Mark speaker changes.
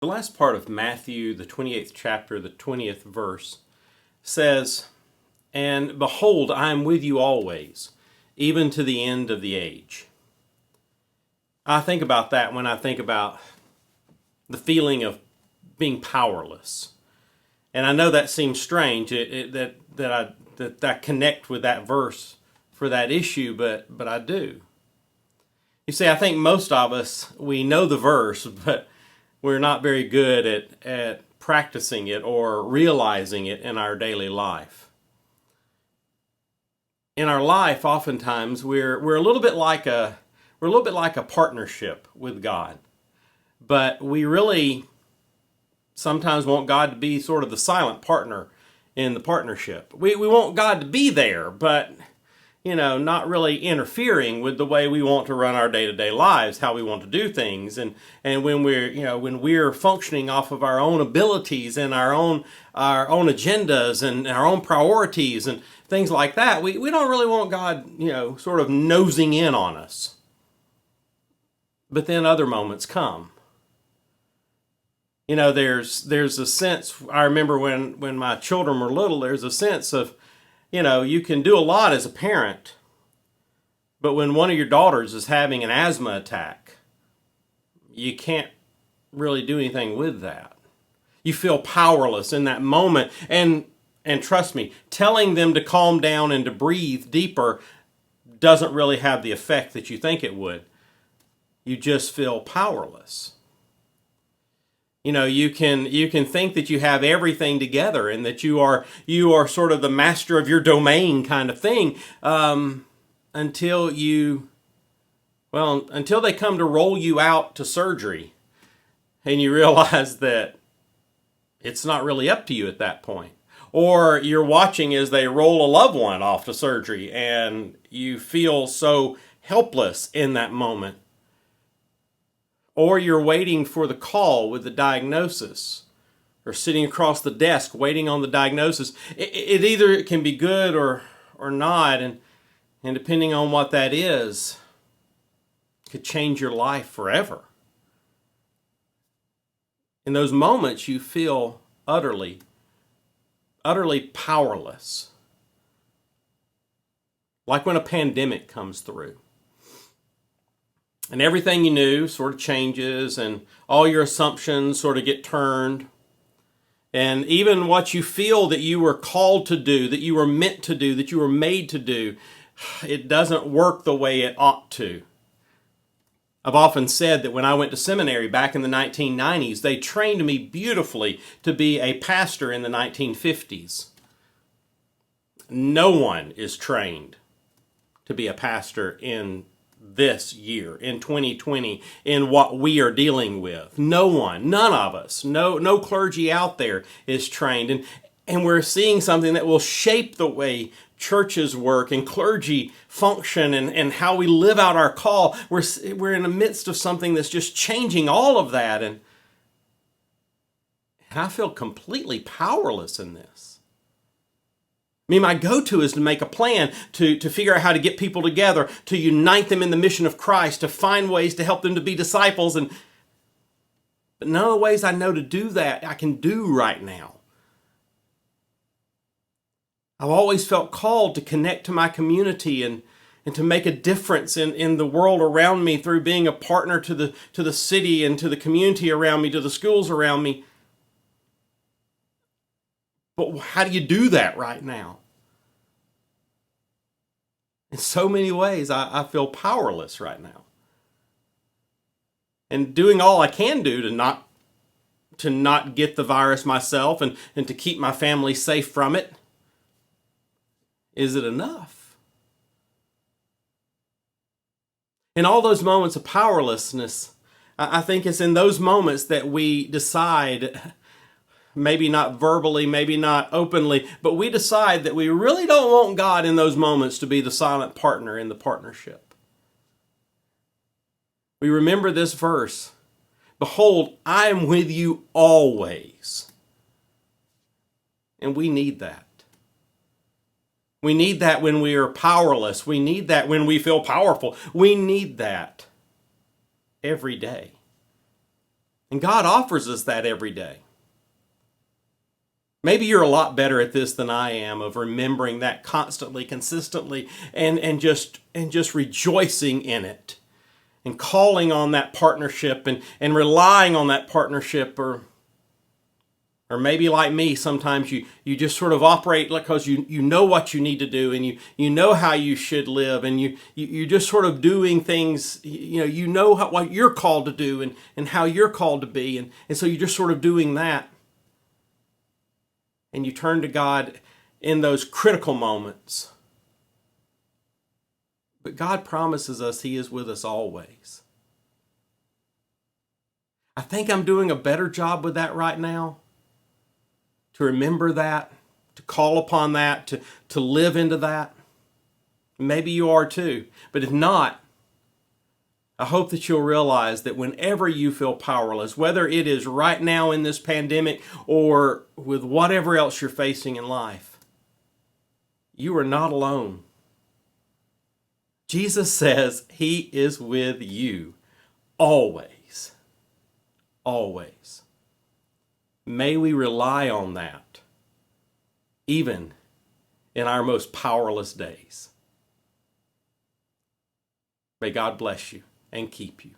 Speaker 1: The last part of Matthew, the 28th chapter, the 20th verse, says, "And behold, I am with you always, even to the end of the age." I think about that when I think about the feeling of being powerless. And I know that seems strange that I connect with that verse for that issue, but I do. You see, I think most of us, we know the verse, but we're not very good at practicing it or realizing it in our daily life. In our life, oftentimes we're a little bit like a partnership with God, but we really sometimes want God to be sort of the silent partner in the partnership. We want God to be there, but not really interfering with the way we want to run our day-to-day lives, how we want to do things. And when we're functioning off of our own abilities and our own agendas and our own priorities and things like that, we don't really want God, sort of nosing in on us. But then other moments come. There's a sense, I remember when my children were little, there's a sense of, you can do a lot as a parent, but when one of your daughters is having an asthma attack, you can't really do anything with that. You feel powerless in that moment, and trust me, telling them to calm down and to breathe deeper doesn't really have the effect that you think it would. You just feel powerless. You can think that you have everything together and that you are sort of the master of your domain kind of thing, until they come to roll you out to surgery and you realize that it's not really up to you at that point. Or you're watching as they roll a loved one off to surgery and you feel so helpless in that moment. Or you're waiting for the call with the diagnosis, or sitting across the desk waiting on the diagnosis. It either can be good or not, and depending on what that is, could change your life forever. In those moments, you feel utterly powerless. Like when a pandemic comes through. And everything you knew sort of changes, and all your assumptions sort of get turned. And even what you feel that you were called to do, that you were meant to do, that you were made to do, it doesn't work the way it ought to. I've often said that when I went to seminary back in the 1990s, they trained me beautifully to be a pastor in the 1950s. No one is trained to be a pastor in this year, in 2020, in what we are dealing with. No one, none of us, no clergy out there is trained. And we're seeing something that will shape the way churches work and clergy function and how we live out our call. We're in the midst of something that's just changing all of that. And I feel completely powerless in this. I mean, my go-to is to make a plan, to figure out how to get people together, to unite them in the mission of Christ, to find ways to help them to be disciples. But none of the ways I know to do that I can do right now. I've always felt called to connect to my community and to make a difference in the world around me through being a partner to the city and to the community around me, to the schools around me. But how do you do that right now? In so many ways, I feel powerless right now. And doing all I can do to not get the virus myself and to keep my family safe from it, is it enough? In all those moments of powerlessness, I think it's in those moments that we decide, maybe not verbally, maybe not openly, but we decide that we really don't want God in those moments to be the silent partner in the partnership. We remember this verse, "Behold, I am with you always." And we need that. We need that when we are powerless. We need that when we feel powerful. We need that every day. And God offers us that every day. Maybe you're a lot better at this than I am, of remembering that constantly, consistently, and just rejoicing in it, and calling on that partnership, and relying on that partnership. Or maybe like me, sometimes you just sort of operate because you know what you need to do, and you know how you should live, and you're just sort of doing things, you know what you're called to do, and how you're called to be, and so you're just sort of doing that. And you turn to God in those critical moments. But God promises us He is with us always. I think I'm doing a better job with that right now. To remember that, to call upon that, to live into that. Maybe you are too. But if not, I hope that you'll realize that whenever you feel powerless, whether it is right now in this pandemic or with whatever else you're facing in life, you are not alone. Jesus says He is with you always. Always. May we rely on that, even in our most powerless days. May God bless you and keep you.